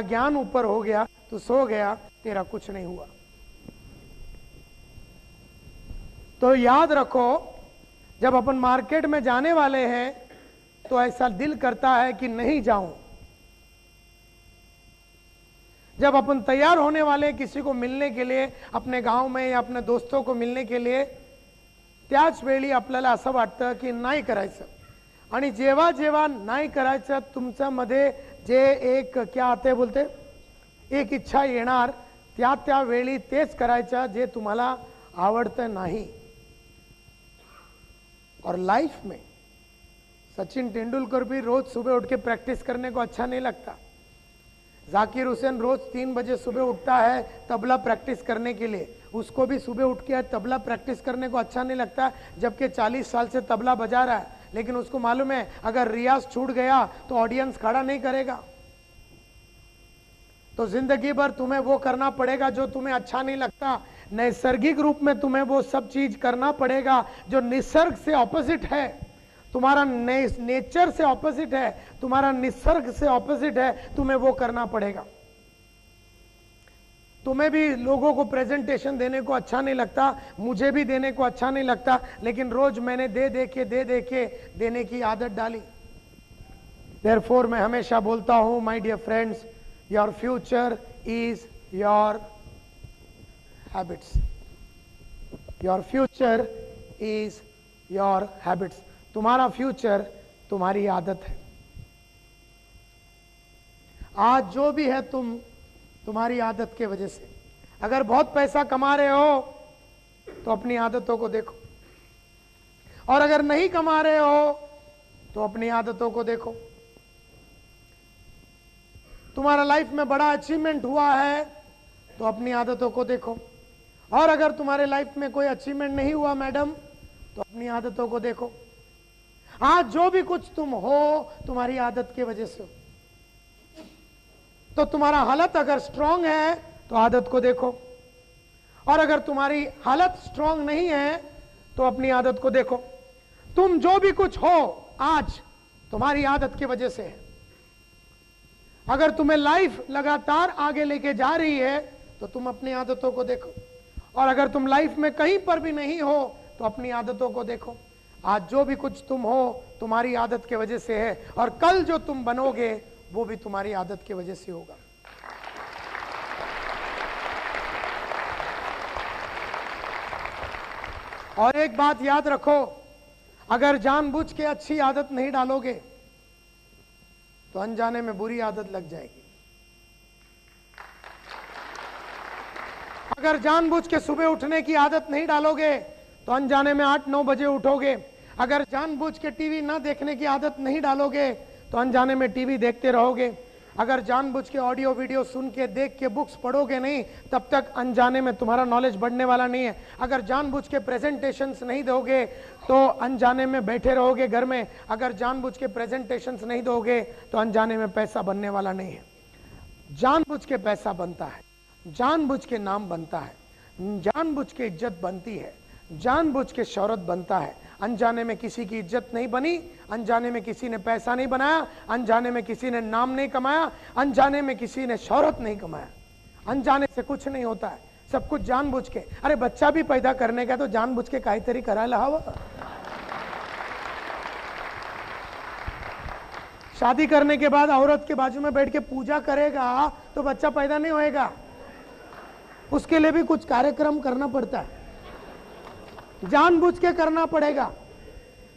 तेरा ज्ञान ऊपर हो गया, तू सो गया, तेरा कुछ नहीं हुआ। तो याद रखो, जब अपन मार्केट में जाने वाले हैं तो ऐसा दिल करता है कि नहीं जाऊं। जब अपन तैयार होने वाले किसी को मिलने के लिए, अपने गांव में या अपने दोस्तों को मिलने के लिए, त्याच वेळी आपल्याला असं वाटतं की नाही करायचं। आणि जेव्हा जेव्हा नाही करायचं तुमच्यामध्ये जे एक क्या आते बोलते एक इच्छा येणार, त्या वेळी तेच करायचं जे तुम्हाला आवडतं नाही। और लाइफ में सचिन तेंदुलकर भी रोज सुबह उठ के प्रैक्टिस करने को अच्छा नहीं लगता। जाकिर हुसैन रोज 3 बजे सुबह उठता है तबला प्रैक्टिस करने के लिए, उसको भी सुबह उठ के तबला प्रैक्टिस करने को अच्छा नहीं लगता, जबकि 40 साल से तबला बजा रहा है। लेकिन उसको मालूम है अगर रियाज छूट गया तो ऑडियंस खड़ा नहीं करेगा। तो जिंदगी भर तुम्हें वो करना पड़ेगा जो तुम्हें अच्छा नहीं लगता। नैसर्गिक रूप में तुम्हें वो सब चीज करना पड़ेगा जो निसर्ग से ऑपोजिट है, तुम्हारा नेचर से ऑपोजिट है, तुम्हारा निसर्ग से ऑपोजिट है, तुम्हें वो करना पड़ेगा। तुम्हें भी लोगों को प्रेजेंटेशन देने को अच्छा नहीं लगता, मुझे भी देने को अच्छा नहीं लगता, लेकिन रोज मैंने दे दे के देने की आदत डाली। देयरफॉर मैं हमेशा बोलता हूं, my dear friends, your future is your habits. Your future is your habits. तुम्हारा फ्यूचर तुम्हारी आदत है। आज जो भी है तुम, तुम्हारी आदत के वजह से। अगर बहुत पैसा कमा रहे हो तो अपनी आदतों को देखो, और अगर नहीं कमा रहे हो तो अपनी आदतों को देखो। तुम्हारा लाइफ में बड़ा अचीवमेंट हुआ है तो अपनी आदतों को देखो, और अगर तुम्हारे लाइफ में कोई अचीवमेंट नहीं हुआ मैडम तो अपनी आदतों को देखो। आज जो भी कुछ तुम हो तुम्हारी आदत की वजह से हो। तो तुम्हारा हालत अगर स्ट्रांग है तो आदत को देखो, और अगर तुम्हारी हालत स्ट्रांग नहीं है तो अपनी आदत को देखो। तुम जो भी कुछ हो आज तुम्हारी आदत की वजह से है। अगर तुम्हें लाइफ लगातार आगे लेके जा रही है तो तुम अपनी आदतों को देखो, और अगर तुम लाइफ में कहीं पर भी नहीं हो तो अपनी आदतों को देखो। आज जो भी कुछ तुम हो तुम्हारी आदत की वजह से है, और कल जो तुम बनोगे वो भी तुम्हारी आदत की वजह से होगा। और एक बात याद रखो, अगर जानबूझ के अच्छी आदत नहीं डालोगे तो अनजाने में बुरी आदत लग जाएगी। अगर जानबूझ के सुबह उठने की आदत नहीं डालोगे तो अनजाने में 8-9 बजे उठोगे। अगर जानबूझ के टीवी ना देखने की आदत नहीं डालोगे तो अनजाने में टीवी देखते रहोगे। अगर जानबूझ के ऑडियो वीडियो सुन के देख के बुक्स पढ़ोगे नहीं, तब तक अनजाने में तुम्हारा नॉलेज बढ़ने वाला नहीं है। अगर जानबूझ के प्रेजेंटेशंस नहीं दोगे तो अनजाने में बैठे रहोगे घर में। अगर जानबूझ के प्रेजेंटेशंस नहीं दोगे तो अनजाने में पैसा बनने वाला नहीं है। जानबूझ के पैसा बनता है, जानबूझ के नाम बनता है, जानबूझ के इज्जत बनती है, जानबूझ के शौहरत बनता है। अनजाने में किसी की इज्जत नहीं बनी, अनजाने में किसी ने पैसा नहीं बनाया, अनजाने में किसी ने नाम नहीं कमाया, अनजाने में किसी ने शौहरत नहीं कमाया। अनजाने से कुछ नहीं होता है, सब कुछ जानबूझ के। अरे बच्चा भी पैदा करने का तो जानबूझ के काहीतरी करायला हवं। शादी करने के बाद औरत के बाजू में बैठ के पूजा करेगा तो बच्चा पैदा नहीं होएगा। उसके लिए भी कुछ कार्यक्रम करना पड़ता है, जानबूझ के करना पड़ेगा।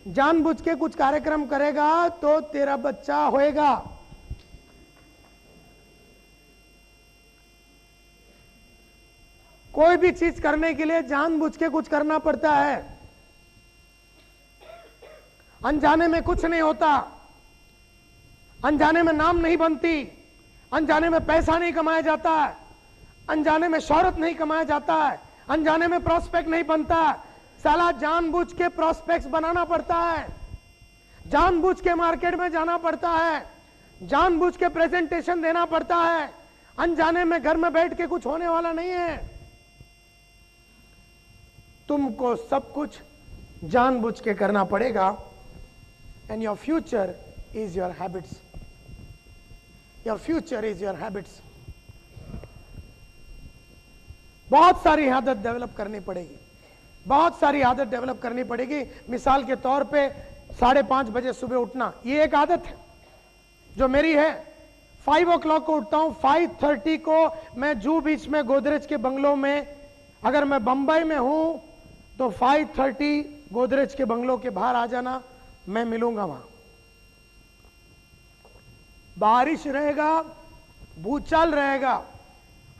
जानबूझ के कुछ कार्यक्रम करेगा तो तेरा बच्चा होएगा। कोई भी चीज करने के लिए जानबूझ के कुछ करना पड़ता है। अनजाने में कुछ नहीं होता, अनजाने में नाम नहीं बनती, अनजाने में पैसा नहीं कमाया जाता है, अनजाने में शौहरत नहीं कमाया जाता है, अनजाने में प्रॉस्पेक्ट नहीं बनता। साला जानबूझ के प्रॉस्पेक्ट्स बनाना पड़ता है, जानबूझ के मार्केट में जाना पड़ता है, जानबूझ के प्रेजेंटेशन देना पड़ता है। अनजाने में घर में बैठ के कुछ होने वाला नहीं है। तुमको सब कुछ जानबूझ के करना पड़ेगा। And your future is your habits. Your future is your habits. बहुत सारी आदत डेवलप करनी पड़ेगी, बहुत सारी आदत डेवलप करनी पड़ेगी। मिसाल के तौर पे 5:30 बजे सुबह उठना, ये एक आदत है जो मेरी है। 5 o'clock को उठता हूं, 5:30 को मैं जू बीच में गोदरेज के बंगलों में, अगर मैं बंबई में हूं तो 5:30 गोदरेज के बंगलों के बाहर आ जाना, मैं मिलूंगा वहां। बारिश रहेगा, भूचाल रहेगा,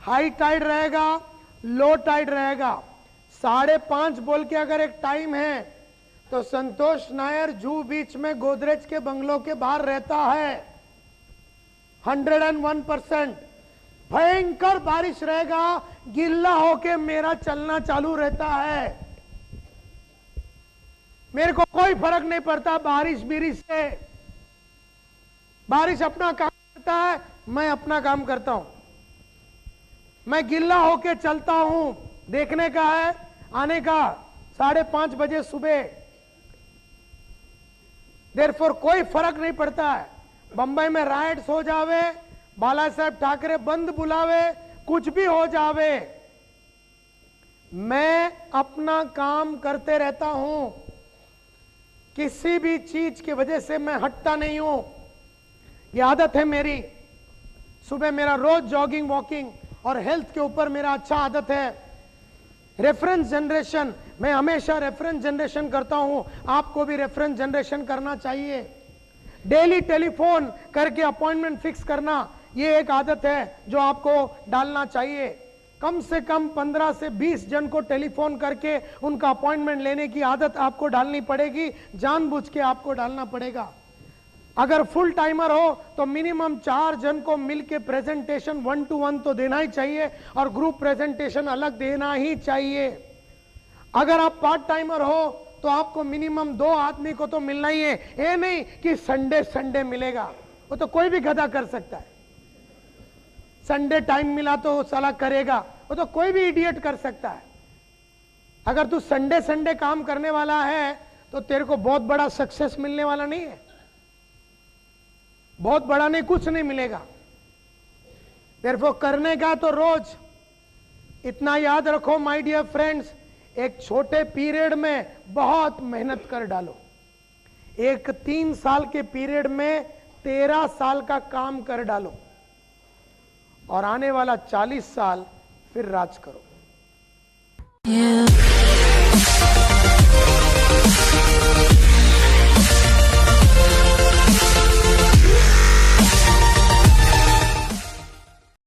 हाई टाइड रहेगा, लो टाइड रहेगा, 5:30 बोल के अगर एक टाइम है तो संतोष नायर जू बीच में गोदरेज के बंगलों के बाहर रहता है। 101%। भयंकर बारिश रहेगा, गिल्ला होके मेरा चलना चालू रहता है। मेरे को कोई फर्क नहीं पड़ता बारिश बिरिश से। बारिश अपना काम करता है, मैं अपना काम करता हूं। मैं गिल्ला होके चलता हूं। देखने का है, आने का 5:30 बजे सुबह। देयरफॉर कोई फर्क नहीं पड़ता है। बंबई में राइट्स हो जावे, बाला साहेब ठाकरे बंद बुलावे, कुछ भी हो जावे, मैं अपना काम करते रहता हूं। किसी भी चीज की वजह से मैं हटता नहीं हूं। ये आदत है मेरी। सुबह मेरा रोज जॉगिंग वॉकिंग और हेल्थ के ऊपर मेरा अच्छा आदत है। रेफरेंस जनरेशन, मैं हमेशा रेफरेंस जनरेशन करता हूं। आपको भी रेफरेंस जनरेशन करना चाहिए। डेली टेलीफोन करके अपॉइंटमेंट फिक्स करना, ये एक आदत है जो आपको डालना चाहिए। कम से कम 15 से 20 जन को टेलीफोन करके उनका अपॉइंटमेंट लेने की आदत आपको डालनी पड़ेगी, जानबूझ के आपको डालना पड़ेगा। अगर फुल टाइमर हो तो मिनिमम 4 जन को मिलके प्रेजेंटेशन 1 to 1 तो देना ही चाहिए और ग्रुप प्रेजेंटेशन अलग देना ही चाहिए। अगर आप पार्ट टाइमर हो तो आपको मिनिमम 2 आदमी को तो मिलना ही है। ये नहीं कि संडे मिलेगा, वो तो कोई भी गधा कर सकता है। संडे टाइम मिला तो साला करेगा, वो तो कोई भी इडियट कर सकता है। अगर तू संडे काम करने वाला है तो तेरे को बहुत बड़ा सक्सेस मिलने वाला नहीं है, बहुत बड़ा नहीं, कुछ नहीं मिलेगा। देयरफॉर करने का तो रोज। इतना याद रखो माय डियर फ्रेंड्स, एक छोटे पीरियड में बहुत मेहनत कर डालो। एक 3 साल के पीरियड में 13 साल का काम कर डालो और आने वाला 40 साल फिर राज करो।